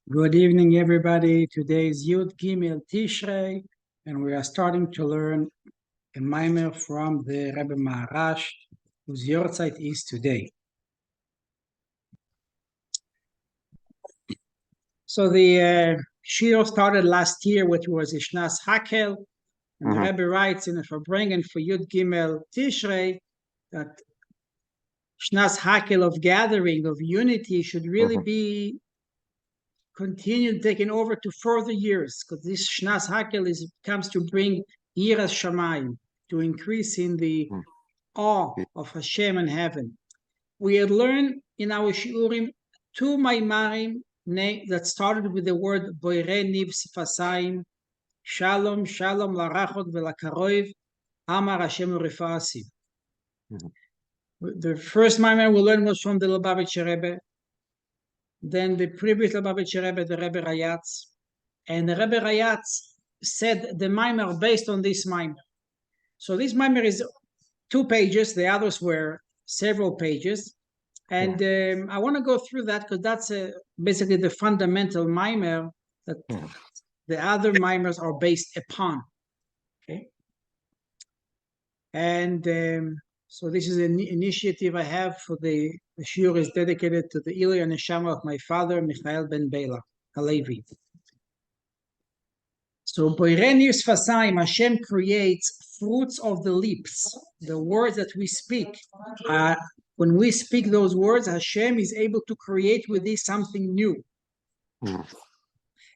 Good evening, everybody. Today is Yud Gimmel Tishrei, and we are starting to learn a Maamar from the Rebbe Maharash, whose Yortzeit is today. So the Shir started last year, which was Ishnas Hakel, and the Rebbe writes in the Verbringen for Yud Gimmel Tishrei that Shnas Hakel of gathering, of unity, should really be continued, taken over to further years, because this Shnas Hakel comes to bring Yiras Shamayim, to increase in the awe of Hashem and heaven. We had learned in our Shiurim two Maamarim that started with the word Boire Niv Sifasayim, Shalom, Shalom, Larachot Velakaroiv, Amar Hashem Refua. The first Maamar we learned was from the Lubavitcher Rebbe. Then the previous Lubavitcher Rebbe, the Rebbe Reit, and the Rebbe Reit said the Maamar based on this Maamar. So this Maamar is 2 pages. The others were several pages, and I want to go through that because that's basically the fundamental Maamar that the other Maamars are based upon. Okay, and so this is an initiative I have for the shiur is dedicated to the Ilya Neshama of my father, Michael ben Bela Halevi. So Boireni Sfasayim, Hashem creates fruits of the lips, the words that we speak. When we speak those words, Hashem is able to create with this something new.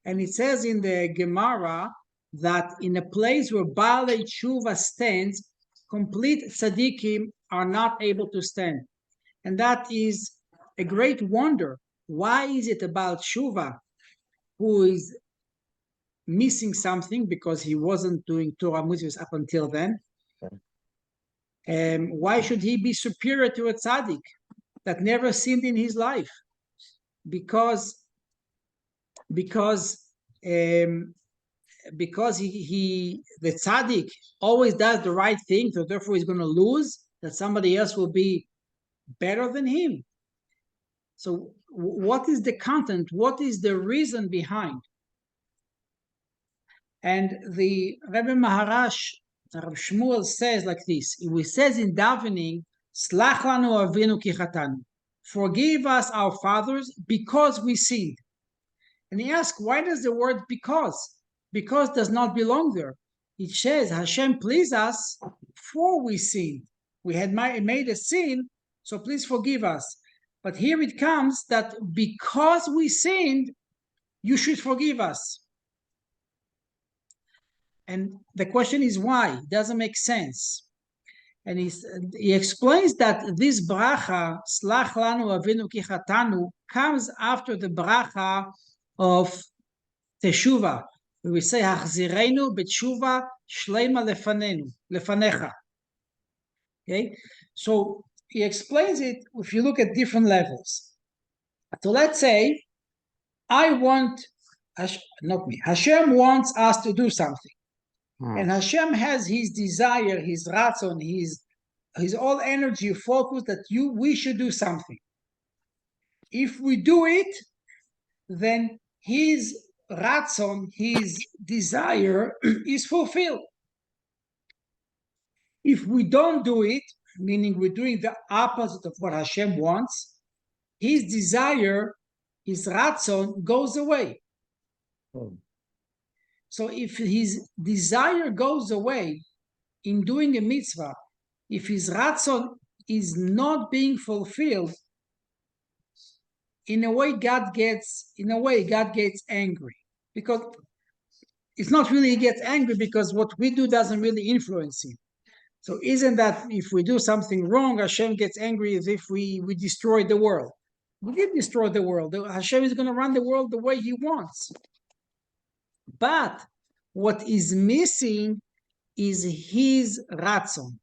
And it says in the Gemara that in a place where Baal Teshuva stands, complete tzaddikim are not able to stand. And that is a great wonder. Why is it about Teshuva, who is missing something because he wasn't doing Torah mitzvahs up until then? Why should he be superior to a tzaddik that never sinned in his life? Because the tzaddik always does the right thing, so therefore he's going to lose, that somebody else will be better than him. So what is the content? What is the reason behind? And the Rebbe Maharash, Rav Shmuel, says like this. He says in davening, Slach lanu avinu ki chatanu, forgive us our fathers because we sinned. And he asks, why does the word because? Because does not belong there. It says, Hashem, please us, for we sinned. We had made a sin, so please forgive us. But here it comes that because we sinned, you should forgive us. And the question is why? It doesn't make sense. And he explains that this bracha, Slach lanu avinu ki chatanu, comes after the bracha of Teshuva. We say, Hachzirenu b'tshuva shleima lefanecha. Okay? So he explains it if you look at different levels. So let's say, Hashem wants us to do something. And Hashem has his desire, his ratzon, his all energy focused that we should do something. If we do it, then his ratzon, his desire is fulfilled. If we don't do it, meaning we're doing the opposite of what Hashem wants, his desire, his ratzon goes away. So if his desire goes away in doing a mitzvah, if his ratzon is not being fulfilled, in a way God gets angry. Because it's not really he gets angry because what we do doesn't really influence him. So isn't that if we do something wrong, Hashem gets angry as if we destroy the world? We did destroy the world. Hashem is going to run the world the way he wants. But what is missing is his ratzon,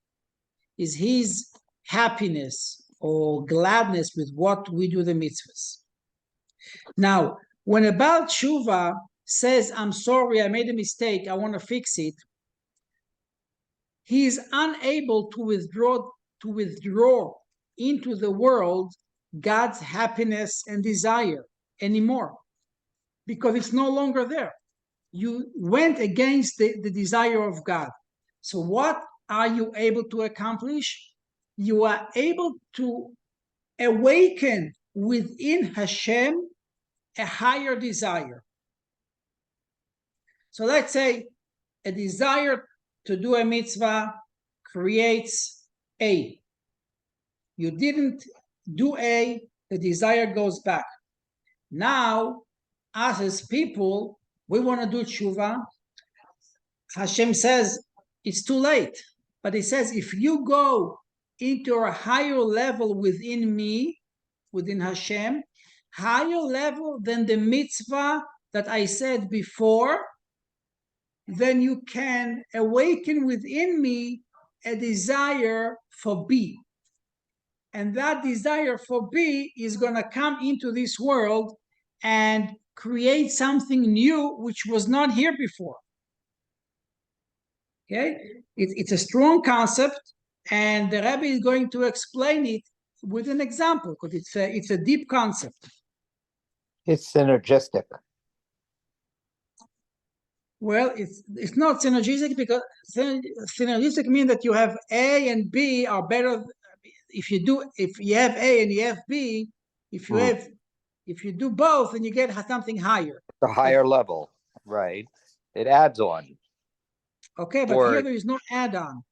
is his happiness or gladness with what we do the mitzvahs. Now, when a Baal Teshuva says, I'm sorry, I made a mistake, I want to fix it, he is unable to withdraw into the world God's happiness and desire anymore. because it's no longer there. You went against the desire of God. So what are you able to accomplish? You are able to awaken within Hashem a higher desire. So let's say a desire to do a mitzvah creates A. You didn't do A, the desire goes back. Now, us as people, we want to do tshuva. Hashem says it's too late. But he says, if you go into a higher level within me, within Hashem, higher level than the mitzvah that I said before, then you can awaken within me a desire for B. And that desire for B is going to come into this world and create something new which was not here before. Okay, it's a strong concept, and the Rebbe is going to explain it with an example because it's a deep concept. It's synergistic. Well, it's not synergistic because synergistic means that you have A and B are better. If you have A and you have B, if you do both, then you get something higher. The higher level, right? It adds on. Okay, but here there is no add-on.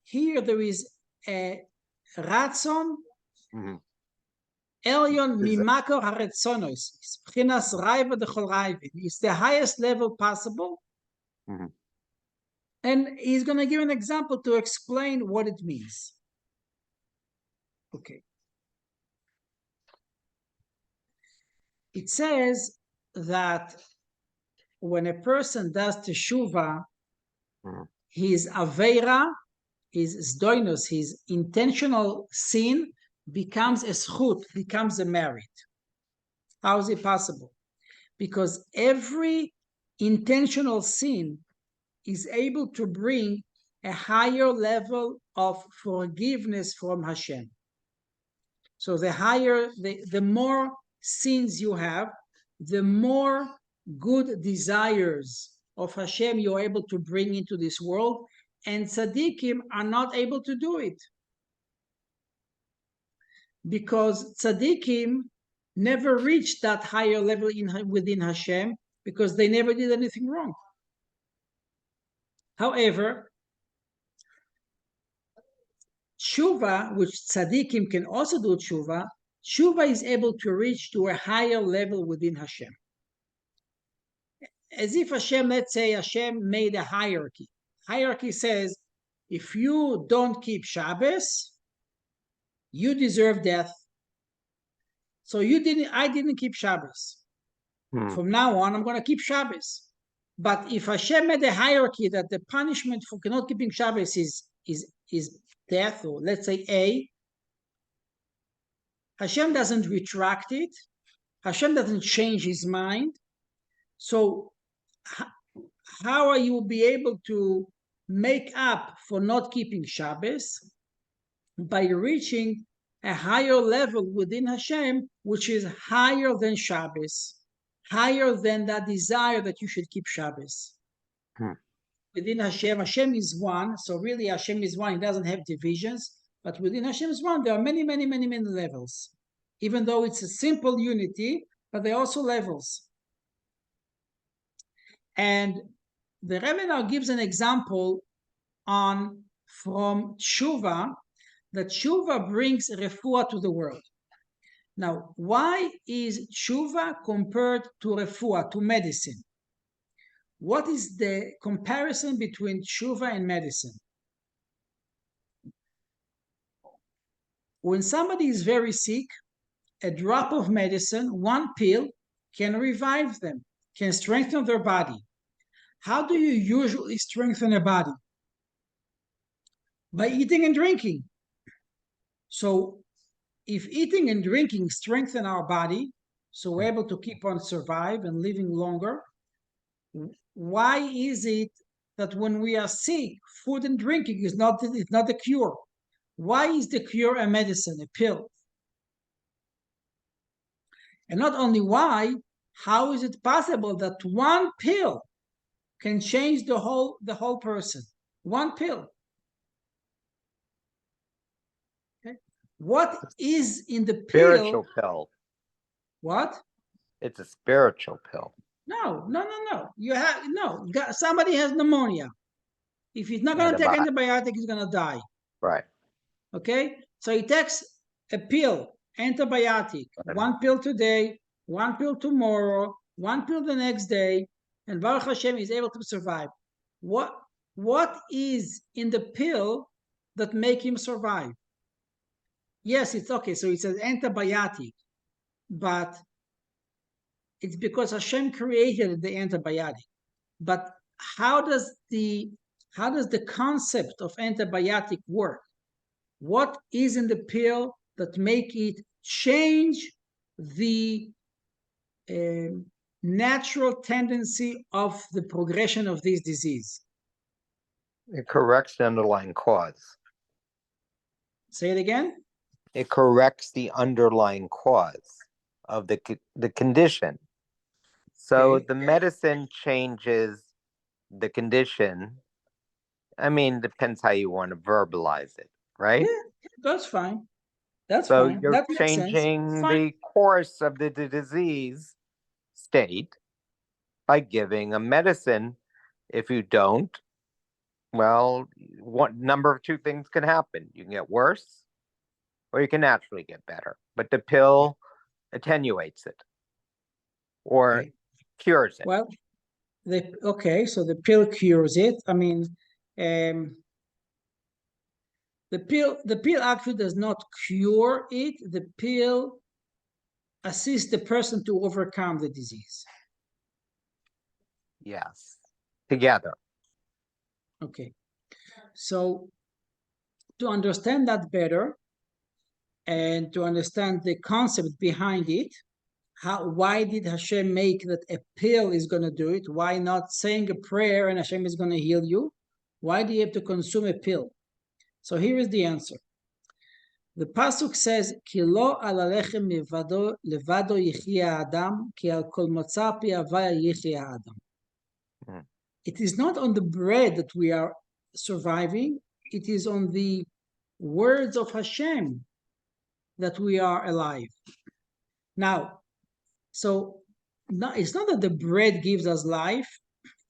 Here there is a ratzon elyon mimakor haretzonos. B'chinas raiva dechol raivin. It's the highest level possible. And he's going to give an example to explain what it means. Okay. It says that when a person does teshuva, his aveira, his zdoinos, his intentional sin becomes a schut, becomes a merit. How is it possible? Because every intentional sin is able to bring a higher level of forgiveness from Hashem. So the more sins you have, the more good desires of Hashem you're able to bring into this world, and tzaddikim are not able to do it. Because tzaddikim never reached that higher level within Hashem because they never did anything wrong. However, tshuva, which tzaddikim can also do tshuva is able to reach to a higher level within Hashem. As if Hashem, let's say Hashem made a hierarchy. Hierarchy says, if you don't keep Shabbos, you deserve death. So I didn't keep Shabbos. From now on, I'm going to keep Shabbos. But if Hashem made a hierarchy that the punishment for not keeping Shabbos is death, or let's say A, Hashem doesn't retract it. Hashem doesn't change his mind. So how are you be able to make up for not keeping Shabbos? By reaching a higher level within Hashem, which is higher than Shabbos, higher than that desire that you should keep Shabbos. Within Hashem, Hashem is one. So really Hashem is one. It doesn't have divisions. But within Hashem is one. There are many, many, many, many levels. Even though it's a simple unity, but there are also levels. And the Rebbe now gives an example from Teshuva, that Teshuva brings Refua to the world. Now, why is Teshuva compared to Refua, to medicine? What is the comparison between Teshuva and medicine? When somebody is very sick, a drop of medicine, one pill, can revive them, can strengthen their body. How do you usually strengthen a body? By eating and drinking. So if eating and drinking strengthen our body, so we're able to keep on survive and living longer, why is it that when we are sick, food and drinking is not the cure? Why is the cure a medicine, a pill? And not only why, how is it possible that one pill can change the whole person? One pill. Okay. What is in the pill? Spiritual pill. What? It's a spiritual pill. No. You have somebody has pneumonia. If he's not going to take antibiotic, he's going to die. Right. Okay? So he takes a pill, antibiotic, one pill today, one pill tomorrow, one pill the next day, and Baruch Hashem is able to survive. What is in the pill that make him survive? Yes, it's okay. So it's an antibiotic, but it's because Hashem created the antibiotic. But how does the concept of antibiotic work? What is in the pill that make it change the natural tendency of the progression of this disease? It corrects the underlying cause. Say it again. It corrects the underlying cause of the condition. So Okay. the medicine changes the condition. I mean, depends how you want to verbalize it, right? Yeah, that's fine. That's so fine. You're that makes changing sense. the course of the disease state by giving a medicine. If you don't, well, two things can happen. You can get worse or you can naturally get better. But the pill attenuates it or cures it. Well, so the pill cures it. I mean, the pill actually does not cure it. The pill assists the person to overcome the disease. Yes, together. Okay, so to understand that better and to understand the concept behind it, why did Hashem make that a pill is going to do it? Why not saying a prayer and Hashem is going to heal you? Why do you have to consume a pill? So here is the answer. The pasuk says, "Ki lo al alechem levado yichya adam, ki al kol motza pi havaya yichya adam." It is not on the bread that we are surviving. It is on the words of Hashem that we are alive. Now, so it's not that the bread gives us life.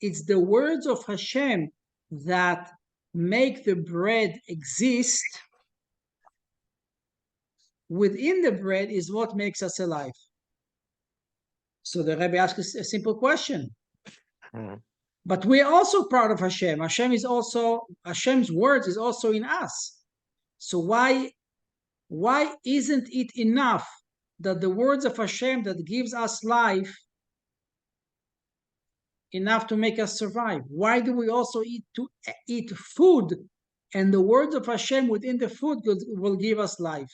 It's the words of Hashem that make the bread exist. Within the bread is what makes us alive. So the Rebbe asks a simple question. But we are also part of Hashem. Hashem's words is also in us. So why isn't it enough that the words of Hashem that gives us life enough to make us survive? Why do we also eat food, and the words of Hashem within the food will give us life?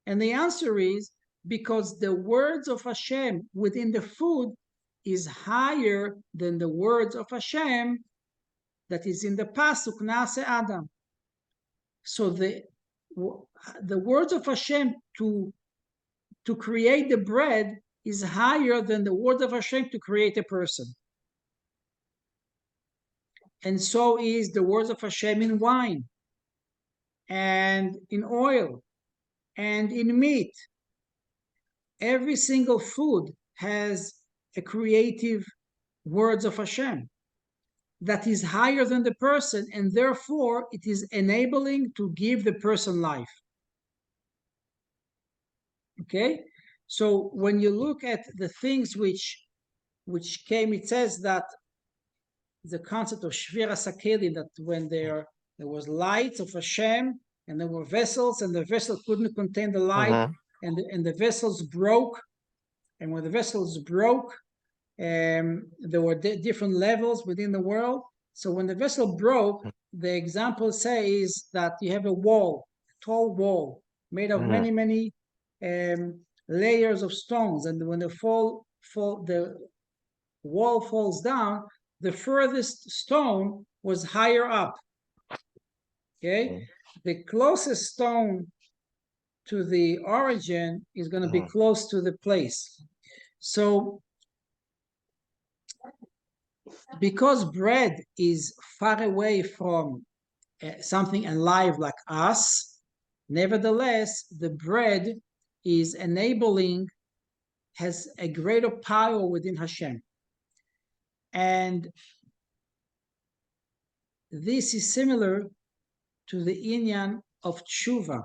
And the answer is because the words of Hashem within the food is higher than the words of Hashem that is in the pasuk Nase Adam. So the words of Hashem to create the bread is higher than the word of Hashem to create a person. And so is the words of Hashem in wine and in oil and in meat. Every single food has a creative words of Hashem that is higher than the person, and therefore it is enabling to give the person life. Okay, so when you look at the things which came, it says that the concept of Shvira Sakelim, that when there was light of Hashem and there were vessels and the vessel couldn't contain the light, and the vessels broke, and when the vessels broke, there were different levels within the world. So when the vessel broke, the example says that you have a tall wall made of many layers of stones, and when the wall falls down, the furthest stone was higher up. Okay, the closest stone to the origin is going to be close to the place. So, because bread is far away from something alive like us, nevertheless, the bread is enabling, has a greater power within Hashem. And this is similar to the inyan of tshuva.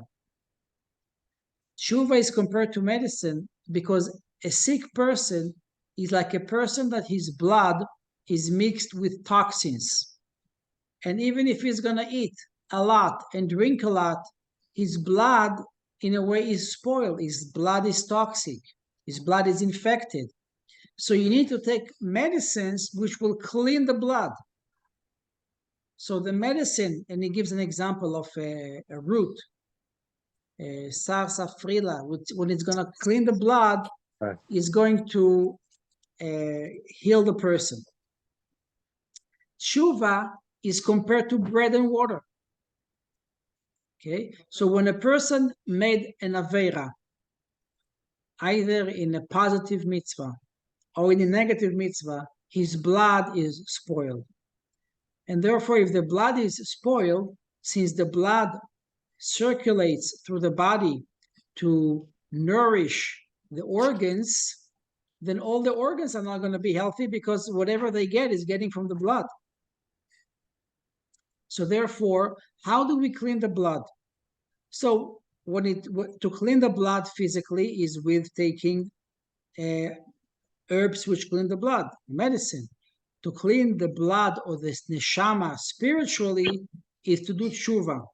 Tshuva is compared to medicine because a sick person is like a person that his blood is mixed with toxins. And even if he's going to eat a lot and drink a lot, his blood, in a way, is spoiled. His blood is toxic. His blood is infected. So you need to take medicines which will clean the blood. So the medicine, and he gives an example of a root, sarsafrila, when it's going to clean the blood, Right. is going to heal the person. Tshuva is compared to bread and water. Okay, so when a person made an avera, either in a positive mitzvah or in a negative mitzvah, his blood is spoiled. And therefore, if the blood is spoiled, since the blood circulates through the body to nourish the organs, then all the organs are not going to be healthy because whatever they get is getting from the blood. So therefore, how do we clean the blood? So to clean the blood physically is with taking herbs which clean the blood, medicine. To clean the blood or the neshama spiritually is to do tshuva,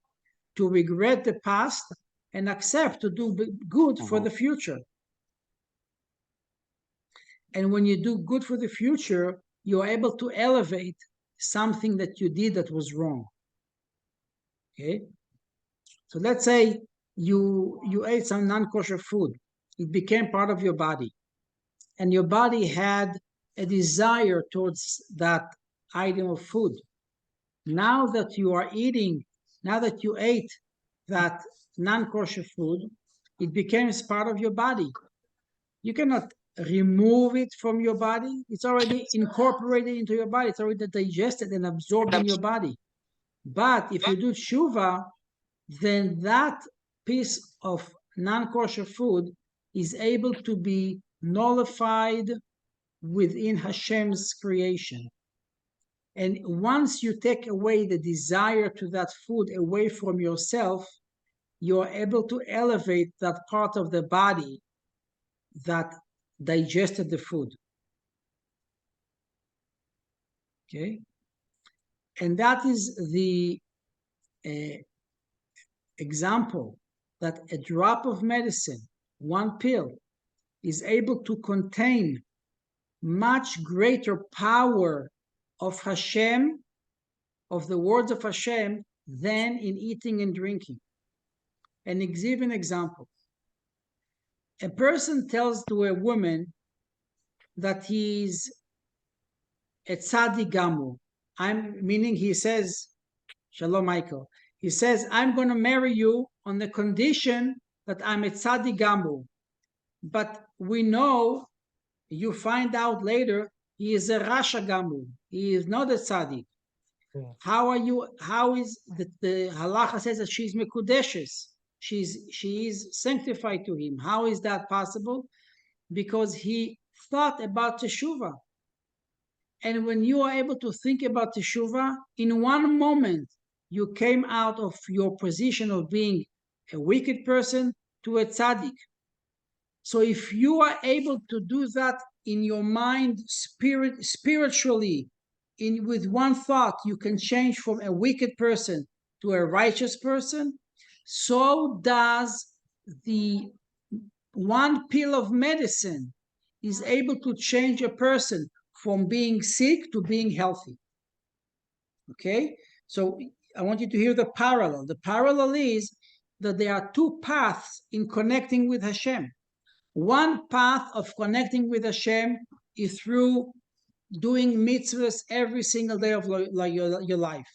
to regret the past and accept to do good for the future. And when you do good for the future, you're able to elevate something that you did that was wrong. Okay? So let's say you ate some non-kosher food. It became part of your body. And your body had a desire towards that item of food. Now that you are eating, now that you ate that non-kosher food, it becomes part of your body. You cannot remove it from your body. It's already incorporated into your body. It's already digested and absorbed in your body. But if you do tshuva, then that piece of non-kosher food is able to be nullified within Hashem's creation. And once you take away the desire to that food away from yourself, you're able to elevate that part of the body that digested the food. Okay? And that is the example that a drop of medicine, one pill, is able to contain much greater power of Hashem, of the words of Hashem, than in eating and drinking. And give an example. A person tells to a woman that he's a Tzadik Gamul. Meaning he says, Shalom Michael, he says, I'm going to marry you on the condition that I'm a Tzadik Gamul. But we know, you find out later, he is a Rasha Gamul. He is not a Tzadik. How is the halacha says that she's Mekudeshes. She is sanctified to him. How is that possible? Because he thought about Teshuva. And when you are able to think about Teshuva, in one moment, you came out of your position of being a wicked person to a tzaddik. So if you are able to do that in your mind, spiritually, with one thought, you can change from a wicked person to a righteous person. So does the one pill of medicine is able to change a person from being sick to being healthy. Okay? So I want you to hear the parallel. The parallel is that there are two paths in connecting with Hashem. One path of connecting with Hashem is through doing mitzvahs every single day of your life,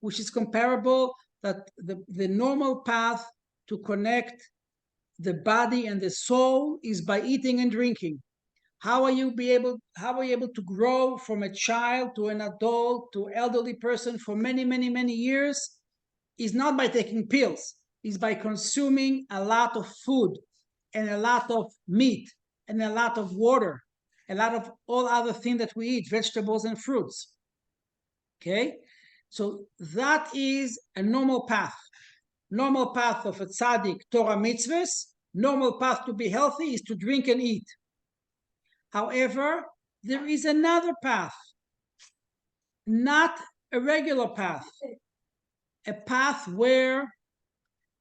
which is comparable that the normal path to connect the body and the soul is by eating and drinking. How are you able to grow from a child to an adult to elderly person for many, many, many years? Is not by taking pills, is by consuming a lot of food and a lot of meat and a lot of water, a lot of all other things that we eat, vegetables and fruits. Okay, so that is a normal path. Normal path of a tzaddik, Torah mitzvahs. Normal path to be healthy is to drink and eat. However, there is another path, not a regular path, a path where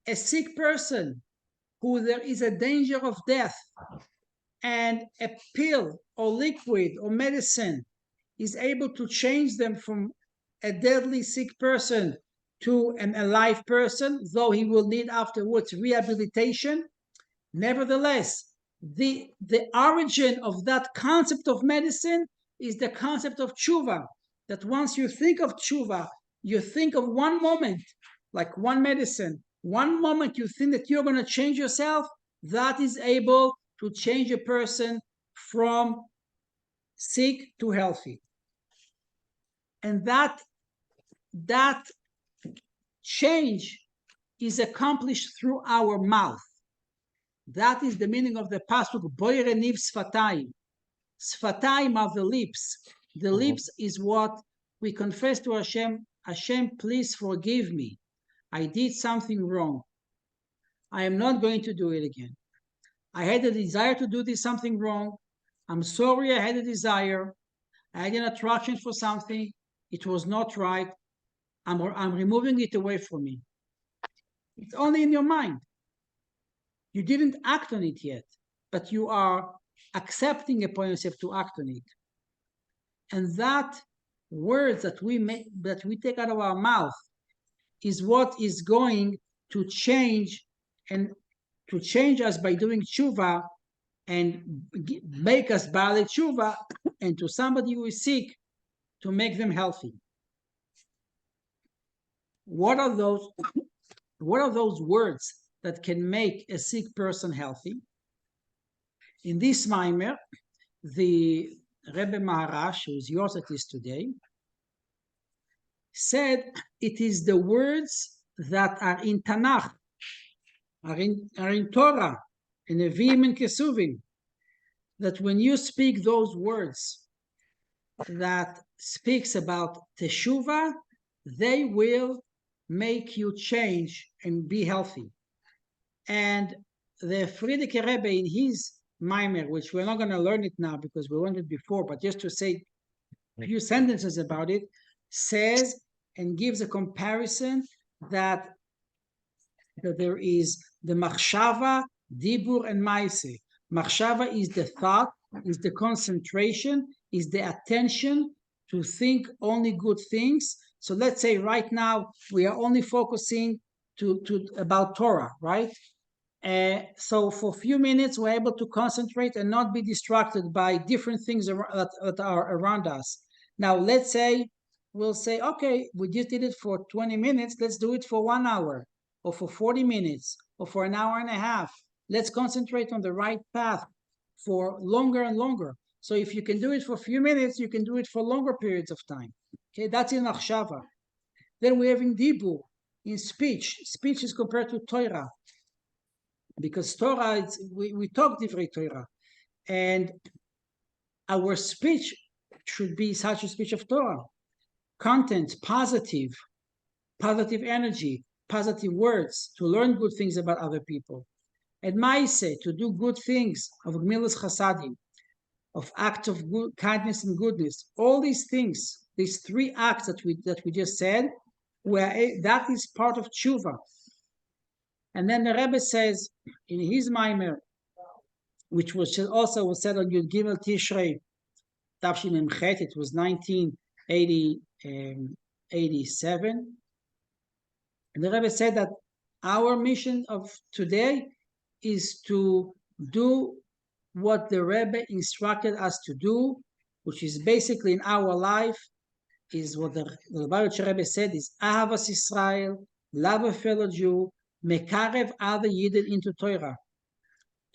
a sick person who there is a danger of death and a pill or liquid or medicine is able to change them from a deadly sick person to an alive person, though he will need afterwards rehabilitation. Nevertheless, the origin of that concept of medicine is the concept of tshuva, that once you think of tshuva, you think of one moment, like one medicine, one moment you think that you're going to change yourself, that is able to change a person from sick to healthy. And that change is accomplished through our mouth. That is the meaning of the pasuk, Boire niv sfatayim. Sfatayim are the lips. The lips is what we confess to Hashem. Hashem, please forgive me. I did something wrong. I am not going to do it again. I had a desire to do this something wrong. I'm sorry I had a desire. I had an attraction for something. It was not right. I'm removing it away from me. It's only in your mind. You didn't act on it yet, but you are accepting upon yourself to act on it. And that words that we take out of our mouth is what is going to change, and to change us by doing tshuva and make us baal tshuva, and to somebody who is sick to make them healthy. What are those words that can make a sick person healthy? In this Maamar, the Rebbe Maharash, who is yours at least today, said it is the words that are in Tanakh, are in Torah, in Nevi'im and Kesuvim, that when you speak those words that speaks about Teshuva, they will make you change and be healthy. And the Frierdiker Rebbe, in his Maamar, which we're not going to learn it now because we learned it before, but just to say a few sentences about it, says and gives a comparison that there is the machshava, dibur, and maise. Machshava is the thought, is the concentration, is the attention to think only good things. So let's say right now we are only focusing about Torah, right? So for a few minutes we're able to concentrate and not be distracted by different things that are around us. Now let's say we'll say, okay, we just did it for 20 minutes, let's do it for 1 hour, or for 40 minutes, or for an hour and a half. Let's concentrate on the right path for longer and longer. So if you can do it for a few minutes, you can do it for longer periods of time. Okay, that's in Achshava. Then we have in Dibur, in speech. Speech is compared to Torah, because Torah, we talk Divrei Torah, and our speech should be such a speech of Torah. Content, positive energy, positive words, to learn good things about other people. And Maise, to do good things, of Gmilas Chasadim, of acts of good, kindness and goodness. All these things, these three acts that we just said, that is part of tshuva. And then the Rebbe says in his Maamar, which was also said on Yud Gimmel Tishrei, Tafshin Memchet, it was 1987. And the Rebbe said that our mission of today is to do what the Rebbe instructed us to do, which is basically in our life, is what the Lubavitcher Rebbe said is Ahavas Israel, love a fellow Jew, mekarev other Yidden into Torah.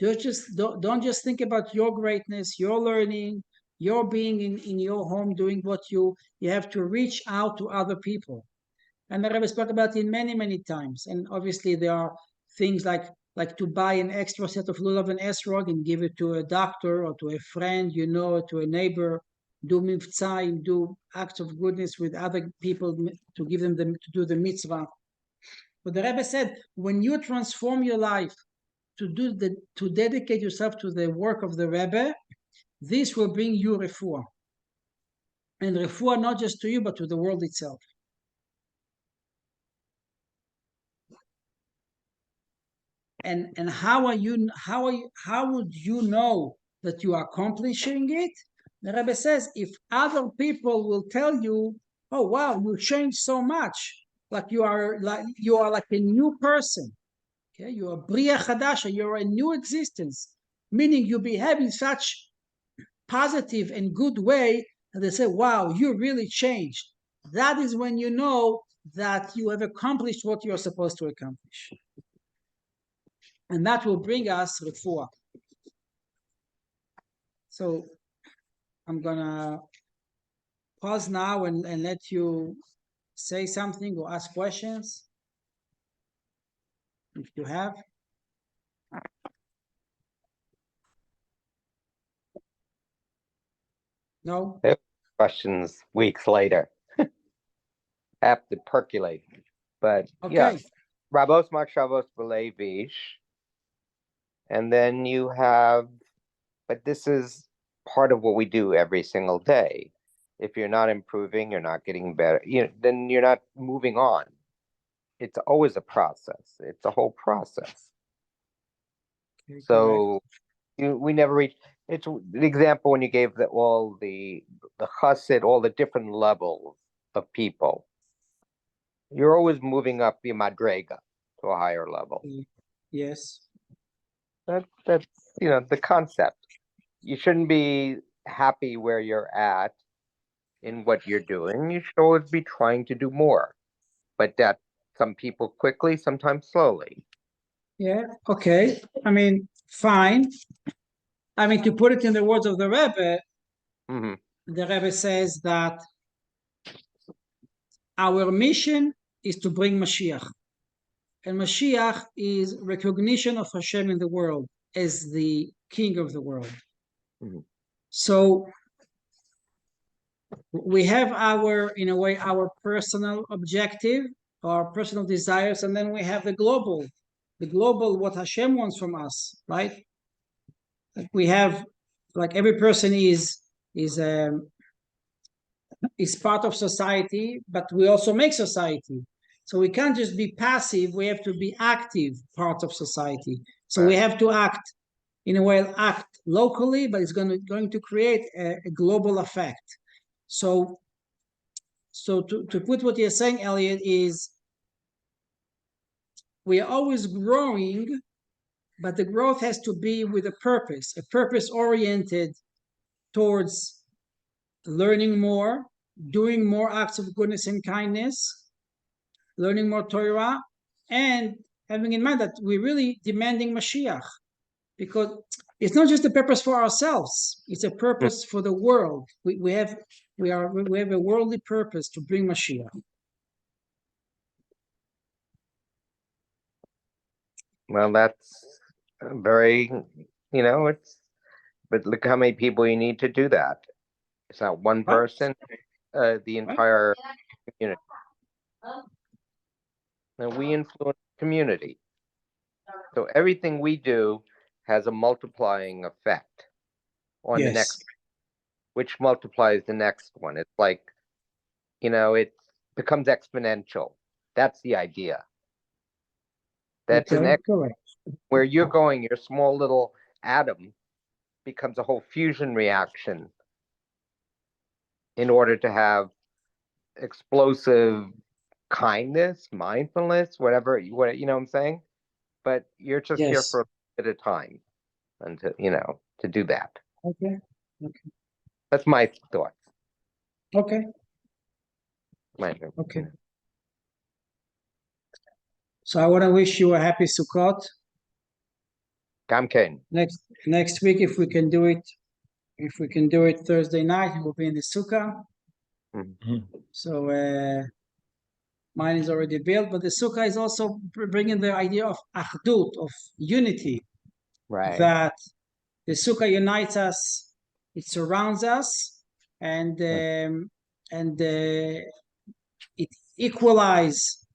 Don't just think about your greatness, your learning, your being in your home, doing what you have to reach out to other people. And the Rebbe spoke about it many times. And obviously there are things like to buy an extra set of lulav and esrog and give it to a doctor or to a friend, to a neighbor, do mivtzayim, do acts of goodness with other people to give them to do the mitzvah. But the Rebbe said, when you transform your life to dedicate yourself to the work of the Rebbe, this will bring you Refua. And Refua not just to you, but to the world itself. And how would you know that you are accomplishing it? The Rebbe says, if other people will tell you, oh wow, you changed so much, like you are like a new person. Okay, you are Bria Chadasha, you're a new existence, meaning you behave in such positive and good way, and they say, wow, you really changed. That is when you know that you have accomplished what you're supposed to accomplish. And that will bring us refuah. So I'm gonna pause now and let you say something or ask questions if you have. No? Questions weeks later. Have to percolate. But okay. Yeah, Rabos Makshavos B'Levish. And then you have, but this is part of what we do every single day. If you're not improving, you're not getting better, then you're not moving on. It's always a process. It's a whole process. Okay, so we never reach. It's an example when you gave all the chassid, all the different levels of people. You're always moving up the madrega to a higher level. Yes. That's the concept. You shouldn't be happy where you're at in what you're doing. You should always be trying to do more. But that some people quickly, sometimes slowly. Yeah, okay. I mean, fine. I mean, to put it in the words of the Rebbe, the Rebbe says that our mission is to bring Mashiach. And Mashiach is recognition of Hashem in the world as the king of the world. So we have in a way, our personal objective, our personal desires, and then we have the global, what Hashem wants from us, right? Like we have, like every person is part of society, but we also make society. So we can't just be passive, we have to be active part of society. So we have to act, in a way, act locally, but it's going to create a global effect. So to put what you're saying, Elliot, is we are always growing, but the growth has to be with a purpose oriented towards learning more, doing more acts of goodness and kindness, learning more Torah, and having in mind that we're really demanding Mashiach, because it's not just a purpose for ourselves; it's a purpose for the world. We have a worldly purpose to bring Mashiach. Well, that's very, but look how many people you need to do that. It's not one person, the entire community. And we influence the community. So everything we do has a multiplying effect on the next, which multiplies the next one. It's like, it becomes exponential. That's the idea. That's where you're going, your small little atom becomes a whole fusion reaction in order to have explosive kindness, mindfulness, whatever, you know what I'm saying? But you're just here for a bit of time and to do that. Okay. That's my thoughts. Okay. Okay. So I want to wish you a happy Sukkot. Gamken. Next week, if we can do it Thursday night, we'll be in the sukkah. So mine is already built, but the sukkah is also bringing the idea of achdut, of unity. Right. That the sukkah unites us, it surrounds us, and it equalizes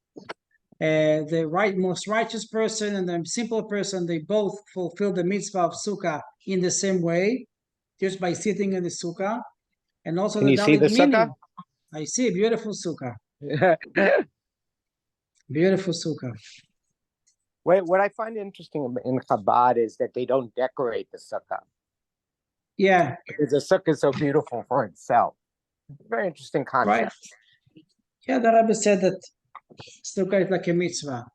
the most righteous person and the simple person. They both fulfill the mitzvah of sukkah in the same way, just by sitting in the sukkah. And also, can you see the sukkah? I see a beautiful sukkah. Beautiful sukkah. Wait, what I find interesting in Chabad is that they don't decorate the sukkah. Yeah. Because the sukkah is so beautiful for itself. Very interesting concept. Right. Yeah, the Rebbe said that sukkah is like a mitzvah.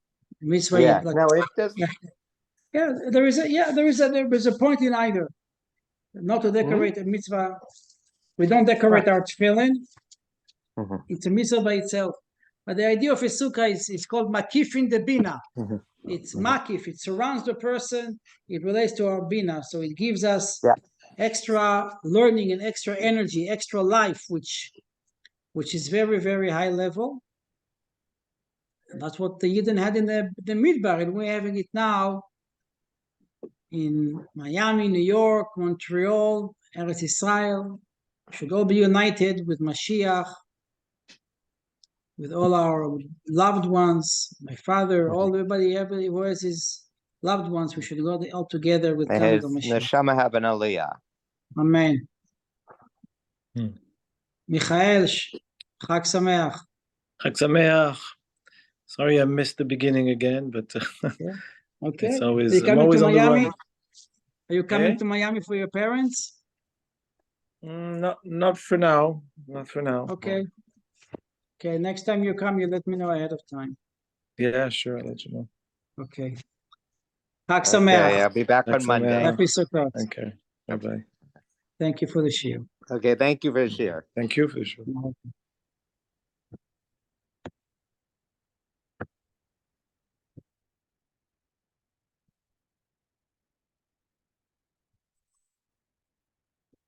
Mitzvah. Yeah. No, it does. Yeah, there is a point in either. Not to decorate a mitzvah. We don't decorate our tefillin. It's a mitzvah by itself. But the idea of a sukkah is called makifin de bina. It's makif. It surrounds the person. It relates to our bina. So it gives us extra learning and extra energy, extra life, which is very, very high level. And that's what the Yidden had in the Midbar, and we're having it now in Miami, New York, Montreal, Eretz Israel. We should all be united with Mashiach, with all our loved ones, my father, everybody who has his loved ones. We should go all together with May his Mashiach. neshama have an aliyah. Amen. Michael, Chag Sameach. Chag Sameach. Sorry, I missed the beginning again, but Okay. it's always, Are you coming I'm always to on Miami? the run. Are you coming to Miami for your parents? Not for now. Not for now. Okay. Okay, next time you come, you let me know ahead of time. Yeah, sure, I'll let you know. Okay. Chag Sameach. Okay, I'll be back on Monday. Happy Sukkot. Okay, bye-bye. Thank you for the shiur. Okay, thank you for the share. Thank you for the show.